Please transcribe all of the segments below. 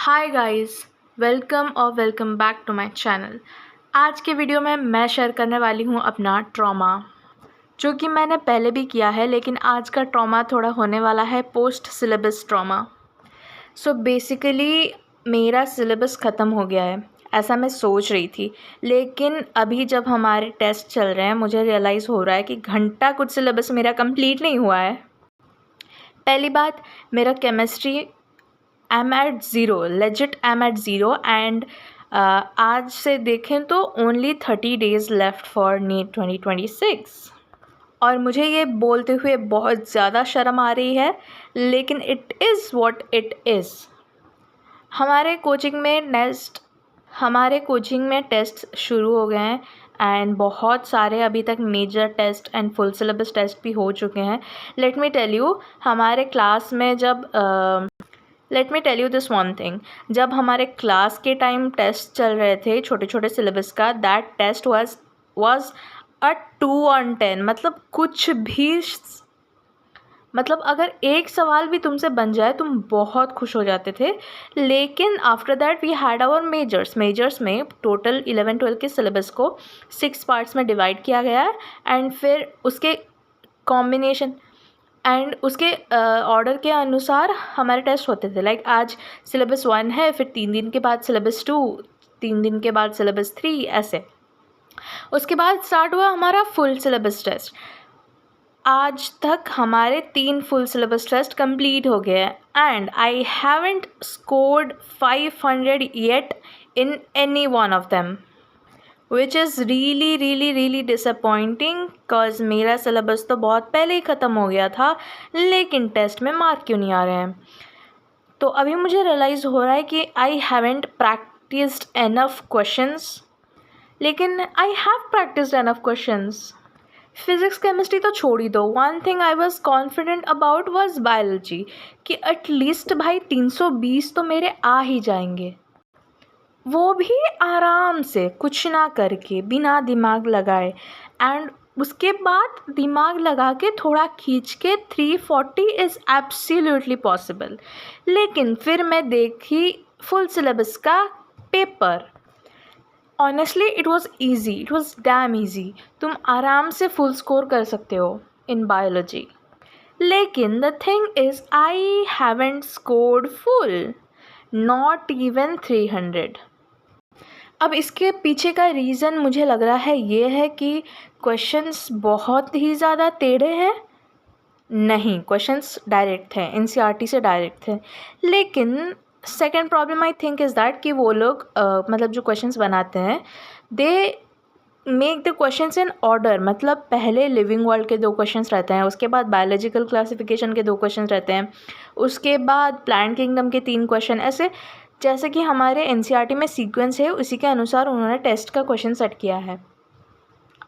Hi guys, welcome back to my channel. आज के video में मैं शेयर करने वाली हूँ अपना ट्रॉमा, जो कि मैंने पहले भी किया है, लेकिन आज का ट्रॉमा थोड़ा होने वाला है post syllabus trauma. So basically मेरा सिलेबस ख़त्म हो गया है, ऐसा मैं सोच रही थी, लेकिन अभी जब हमारे टेस्ट चल रहे हैं मुझे रियलाइज़ हो रहा है कि घंटा कुछ सिलेबस मेरा कंप्लीट नहीं हुआ है। पहली बात, मेरा chemistry I'm at zero, legit I'm at zero and आज से देखें तो only 30 days left for NEET 2026 और मुझे ये बोलते हुए बहुत ज़्यादा शर्म आ रही है, लेकिन it is what it is. हमारे कोचिंग में टेस्ट शुरू हो गए हैं एंड बहुत सारे अभी तक major test and full syllabus test भी हो चुके हैं। लेट मी टेल यू, हमारे क्लास में जब let me tell you this one thing, जब हमारे क्लास के टाइम टेस्ट चल रहे थे छोटे छोटे सिलेबस का, दैट टेस्ट वाज अ 2/10। मतलब कुछ भी, मतलब अगर एक सवाल भी तुमसे बन जाए तुम बहुत खुश हो जाते थे। लेकिन after that we had our majors में टोटल 11-12 के सिलेबस को 6 पार्ट्स में डिवाइड किया गया है एंड फिर उसके कॉम्बिनेशन एंड उसके ऑर्डर के अनुसार हमारे टेस्ट होते थे। लाइक आज सिलेबस 1 है, फिर 3 दिन के बाद सिलेबस 2, 3 दिन के बाद सिलेबस 3, ऐसे। उसके बाद स्टार्ट हुआ हमारा फुल सिलेबस टेस्ट। आज तक हमारे 3 फुल सिलेबस टेस्ट कंप्लीट हो गए and I haven't scored 500 yet in any one of them, which is really disappointing, because मेरा सिलेबस तो बहुत पहले ही ख़त्म हो गया था, लेकिन टेस्ट में मार्क क्यों नहीं आ रहे हैं। तो अभी मुझे रियलाइज़ हो रहा है कि I haven't practised enough questions, लेकिन I have practised enough questions. Physics chemistry तो छोड़ ही दो, one thing I was confident about was biology, कि एटलीस्ट भाई 320 तो मेरे आ ही जाएंगे, वो भी आराम से, कुछ ना करके, बिना दिमाग लगाए। एंड उसके बाद दिमाग लगा के थोड़ा खींच के 340 इज़ एब्सोल्युटली पॉसिबल। लेकिन फिर मैं देखी फुल सिलेबस का paper, honestly it was easy, it was dam easy. तुम आराम से फुल स्कोर कर सकते हो इन बायोलॉजी, लेकिन the thing is I haven't scored full, not even 300। अब इसके पीछे का रीज़न मुझे लग रहा है ये है कि क्वेश्चंस बहुत ही ज़्यादा टेढ़े हैं। नहीं, क्वेश्चंस डायरेक्ट थे, एनसीईआरटी से डायरेक्ट थे। लेकिन second problem I think is that कि वो लोग मतलब जो क्वेश्चंस बनाते हैं, they make the questions in order. मतलब पहले लिविंग वर्ल्ड के 2 क्वेश्चंस रहते हैं, उसके बाद बायोलॉजिकल क्लासिफिकेशन के 2 क्वेश्चंस रहते हैं, उसके बाद प्लांट किंगडम के 3 क्वेश्चन, ऐसे जैसे कि हमारे एनसीईआरटी में सीक्वेंस है, उसी के अनुसार उन्होंने टेस्ट का क्वेश्चन सेट किया है।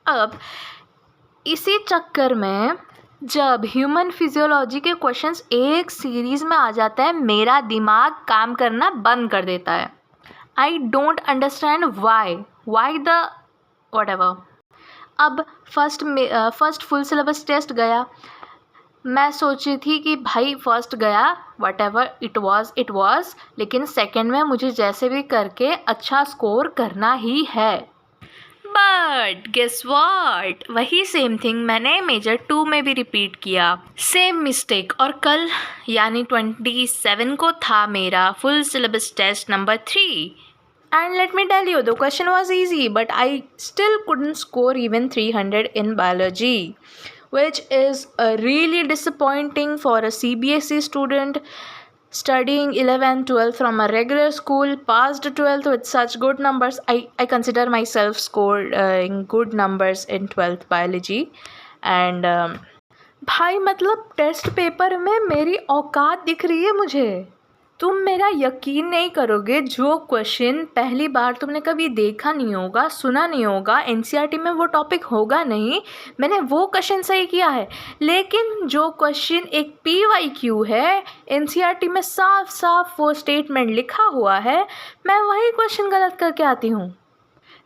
अब इसी चक्कर में जब ह्यूमन फिजियोलॉजी के क्वेश्चंस एक सीरीज़ में आ जाते हैं, मेरा दिमाग काम करना बंद कर देता है। I don't understand why the whatever. अब फर्स्ट फुल सिलेबस टेस्ट गया, मैं सोची थी कि भाई फर्स्ट गया, व्हाटएवर इट वाज, लेकिन सेकंड में मुझे जैसे भी करके अच्छा स्कोर करना ही है। बट गेस व्हाट, वही सेम थिंग मैंने मेजर 2 में भी रिपीट किया, सेम मिस्टेक। और कल यानी 27 को था मेरा full syllabus test number 3 and let me tell you, the question was easy, but I still couldn't score even 300 in biology, which is really disappointing for a CBSE student studying 11th 12th from a regular school, passed 12th with such good numbers. I consider myself scored in good numbers in 12th biology and भाई मतलब test paper में मेरी औकात दिख रही है मुझे। तुम मेरा यकीन नहीं करोगे, जो क्वेश्चन पहली बार तुमने कभी देखा नहीं होगा, सुना नहीं होगा, एनसीईआरटी में वो टॉपिक होगा नहीं, मैंने वो क्वेश्चन सही किया है। लेकिन जो क्वेश्चन एक PYQ है, एनसीईआरटी में साफ साफ वो स्टेटमेंट लिखा हुआ है, मैं वही क्वेश्चन गलत करके आती हूँ।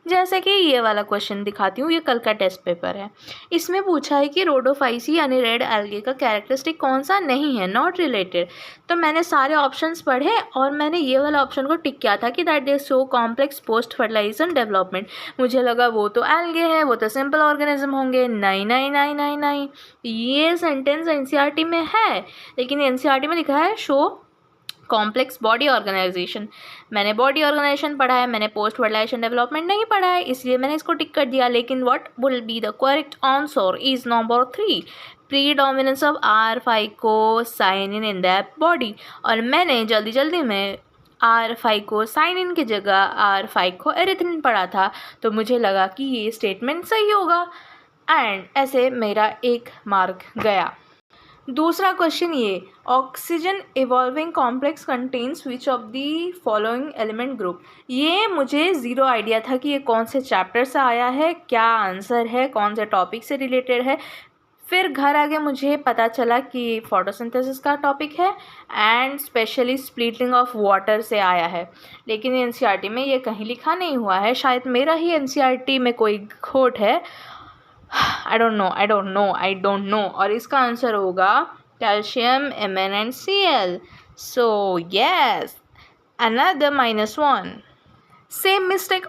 जैसे कि ये वाला क्वेश्चन दिखाती हूँ, ये कल का टेस्ट पेपर है। इसमें पूछा है कि रोडोफाइसी यानी रेड एल्गे का कैरेक्टरिस्टिक कौन सा नहीं है, नॉट रिलेटेड। तो मैंने सारे ऑप्शंस पढ़े और मैंने ये वाला ऑप्शन को टिक किया था कि that they show complex post fertilization development. मुझे लगा वो तो एल्गे है, वो तो सिंपल ऑर्गेनिज्म होंगे। नहीं नहीं नहीं नहीं नहीं, ये सेंटेंस एनसीईआरटी में है, लेकिन एनसीईआरटी में लिखा है शो कॉम्प्लेक्स बॉडी ऑर्गेनाइजेशन। मैंने बॉडी ऑर्गेनाइजेशन पढ़ा है, मैंने पोस्ट फर्टिलाइजेशन डेवलपमेंट नहीं पढ़ा है, इसलिए मैंने इसको टिक कर दिया। लेकिन what will be the correct answer is number 3, predominance of R5 in that body. और मैंने जल्दी जल्दी में R5 की जगह R5 एरिथ्रिन पढ़ा था, तो मुझे लगा कि ये स्टेटमेंट सही होगा एंड ऐसे मेरा 1 मार्क गया। दूसरा क्वेश्चन ये, oxygen evolving complex contains which of the following element group. ये मुझे ज़ीरो आइडिया था कि ये कौन से चैप्टर से आया है, क्या आंसर है, कौन से टॉपिक से रिलेटेड है। फिर घर आगे मुझे पता चला कि फोटोसिंथेसिस का टॉपिक है and specially splitting of water से आया है, लेकिन एनसीईआरटी में ये कहीं लिखा नहीं हुआ है। शायद मेरा ही एनसीईआरटी में कोई खोट है, आई डोंट नो। और इसका आंसर होगा calcium MnCl। So yes, another -1। Same mistake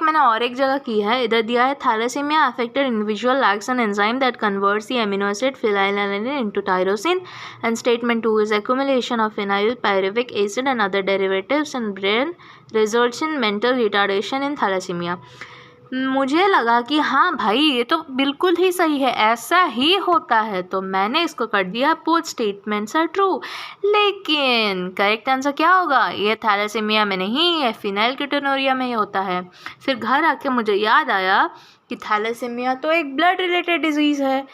मैंने और एक जगह की है। इधर दिया है thalassemia affected individual lacks an enzyme that converts the amino acid phenylalanine into tyrosine, and statement 2 is accumulation of phenyl pyruvic acid and other derivatives in brain results in mental retardation in thalassemia. मुझे लगा कि हाँ भाई ये तो बिल्कुल ही सही है, ऐसा ही होता है, तो मैंने इसको कर दिया बोथ स्टेटमेंट्स आर ट्रू। लेकिन करेक्ट आंसर क्या होगा, ये थैलेसीमिया में नहीं, ये फिनाइलकीटोनुरिया में ही होता है। फिर घर आके मुझे याद आया कि थैलेसीमिया तो एक ब्लड रिलेटेड डिजीज़ है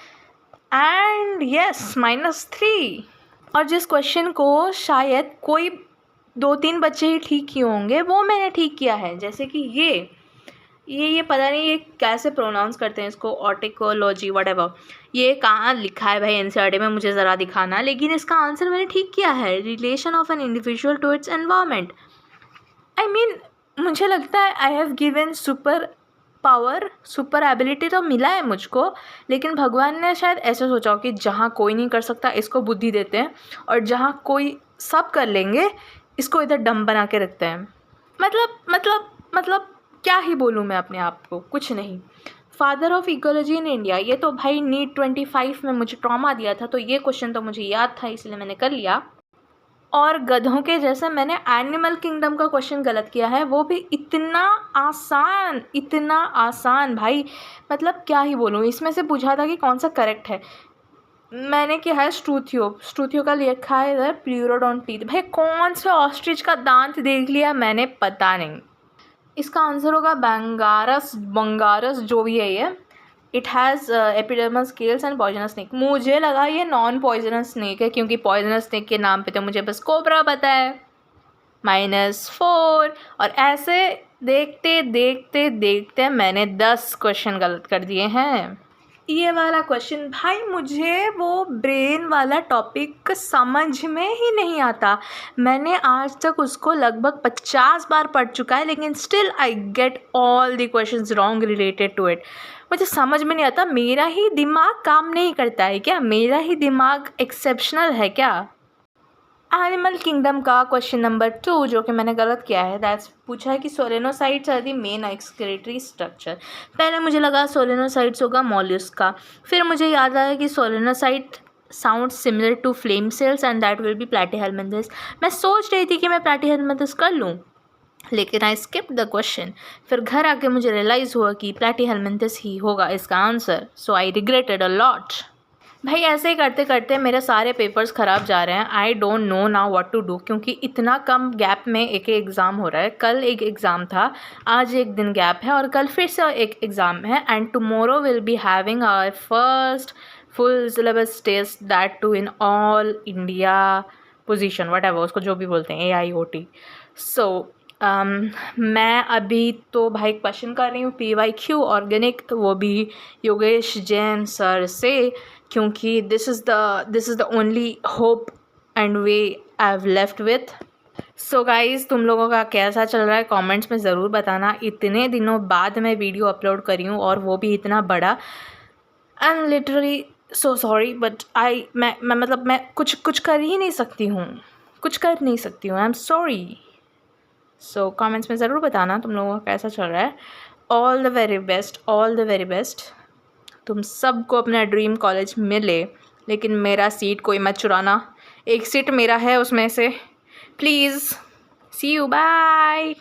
एंड यस -3। और जिस क्वेश्चन को शायद कोई 2-3 बच्चे ही ठीक किए होंगे, वो मैंने ठीक किया है। जैसे कि ये पता नहीं ये कैसे प्रोनाउंस करते हैं इसको, ऑटिकोलॉजी व्हाटएवर। ये कहाँ लिखा है भाई एनसीईआरटी में, मुझे ज़रा दिखाना। लेकिन इसका आंसर मैंने ठीक किया है, relation of an individual to its environment. I mean मुझे लगता है I have given super power, super ability तो मिला है मुझको, लेकिन भगवान ने शायद ऐसे सोचा कि जहाँ कोई नहीं कर सकता इसको बुद्धि देते हैं, और जहाँ कोई सब कर लेंगे इसको इधर डम बना के रखते हैं। मतलब क्या ही बोलूँ मैं अपने आप को, कुछ नहीं। Father of ecology in India, ये तो भाई नीट 25 में मुझे ट्रॉमा दिया था, तो ये क्वेश्चन तो मुझे याद था, इसलिए मैंने कर लिया। और गधों के जैसे मैंने एनिमल किंगडम का क्वेश्चन गलत किया है, वो भी इतना आसान भाई, मतलब क्या ही बोलूँ। इसमें से पूछा था कि कौन सा करेक्ट है, मैंने किया है स्टूथियो का लिखा है इधर प्लूरोडोंटीथ। भाई कौन से ऑस्ट्रिच का दांत देख लिया मैंने, पता नहीं। इसका आंसर होगा बंगारस जो भी है ये। It has epidermal scales and poisonous snake. मुझे लगा ये नॉन पॉइजनस स्नेक है, क्योंकि पॉइजनस स्नेक के नाम पे तो मुझे बस कोबरा पता है। -4। और ऐसे देखते देखते देखते मैंने 10 क्वेश्चन गलत कर दिए हैं। ये वाला क्वेश्चन भाई मुझे वो ब्रेन वाला टॉपिक समझ में ही नहीं आता। मैंने आज तक उसको लगभग 50 बार पढ़ चुका है, लेकिन still I get all the questions wrong related to it. मुझे समझ में नहीं आता, मेरा ही दिमाग काम नहीं करता है क्या, मेरा ही दिमाग एक्सेप्शनल है क्या। एनिमल किंगडम का क्वेश्चन नंबर 2 जो कि मैंने गलत किया है, दैट्स पूछा है कि solenocytes are the main excretory structure. पहले मुझे लगा सोलेनोसाइट्स होगा मॉल्यूस्क का, फिर मुझे याद आया कि solenocyte sound similar to flame cells and that will be platyhelminthes. मैं सोच रही थी कि मैं प्लैटीहेल्मिन्थस कर लूँ, लेकिन आई स्किप द क्वेश्चन। फिर घर आके मुझे रियलाइज़ हुआ कि प्लैटीहेल्मिन्थस ही होगा इसका answer, so I regretted a lot. भाई ऐसे ही करते करते मेरे सारे पेपर्स ख़राब जा रहे हैं। I don't know now what to do, क्योंकि इतना कम गैप में एक एग्ज़ाम हो रहा है। कल एक एग्ज़ाम था, आज एक दिन गैप है, और कल फिर से एक एग्ज़ाम है, and tomorrow will be having our first full syllabus test, that too in all India position whatever उसको जो भी बोलते हैं, AIOT। सो मैं अभी तो भाई क्वेश्चन कर रही हूँ PYQ ऑर्गेनिक, वो भी योगेश जैन सर से, क्योंकि this is the only hope and way I have left with. So guys, तुम लोगों का कैसा चल रहा है कमेंट्स में ज़रूर बताना। इतने दिनों बाद मैं वीडियो अपलोड करी हूँ और वो भी इतना बड़ा। I am literally so sorry, but मैं मतलब मैं कुछ कर ही नहीं सकती हूँ, कुछ कर नहीं सकती हूँ। I am sorry. So comments में ज़रूर बताना तुम लोगों का कैसा चल रहा है। All the very best, all the very best. तुम सबको अपना ड्रीम कॉलेज मिले, लेकिन मेरा सीट कोई मत चुराना। एक सीट मेरा है उसमें से, प्लीज़। C you, bye.